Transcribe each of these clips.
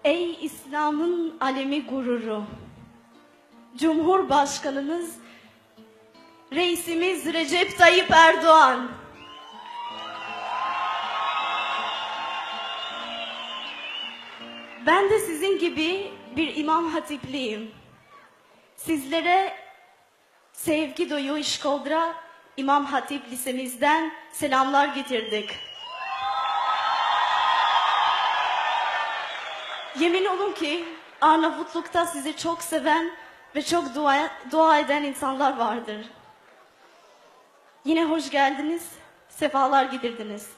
Ey İslam'ın alemi gururu, Cumhurbaşkanımız, Reisimiz Recep Tayyip Erdoğan. Ben de sizin gibi bir İmam Hatipliyim. Sizlere sevgi dolu İşkoldra İmam Hatip Lisemizden selamlar getirdik. Yemin olun ki Arnavutluk'ta sizi çok seven ve çok dua eden insanlar vardır. Yine hoş geldiniz, sefalar getirdiniz.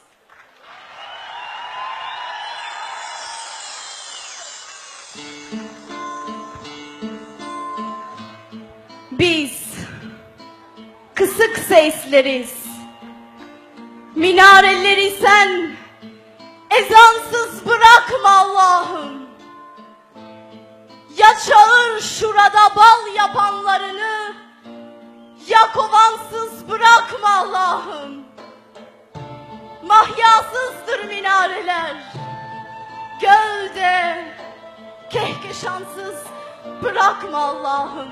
Biz kısık sesleriz, minareleri sen ezansız bırakma Allah'ım. Ya çağır şurada bal yapanlarını, ya kovansız bırakma Allah'ım. Mahyasızdır minareler, gövde kehkeşansız bırakma Allah'ım.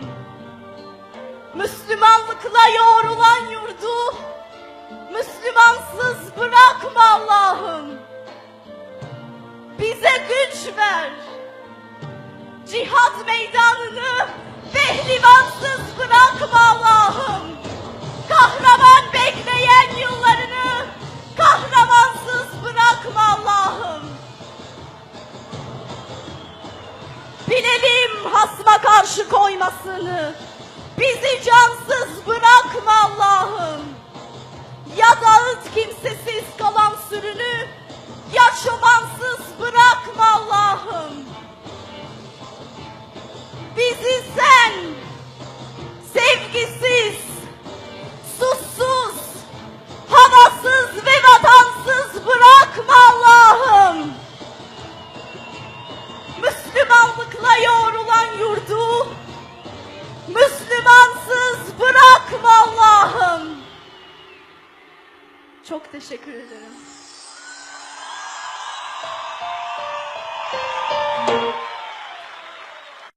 Müslümanlıkla yoğrulan yurdu Müslümansız bırakma Allah'ım. Bize güç ver, cihat meydanını pehlivansız bırakma Allah'ım. Kahraman bekleyen yıllarını kahramansız bırakma Allah'ım. Bilelim hasma karşı koymasını, bizi cansız bırakma Allah'ım. Ya dağıt kimsesiz kalan sürünü, ya çobansız bırakma Allah'ım. Bizi sen sevgisiz, susuz, havasız ve vatansız bırakma Allah'ım. Müslümanlıkla yoğrulan yurdu Müslümansız bırakma Allah'ım. Çok teşekkür ederim.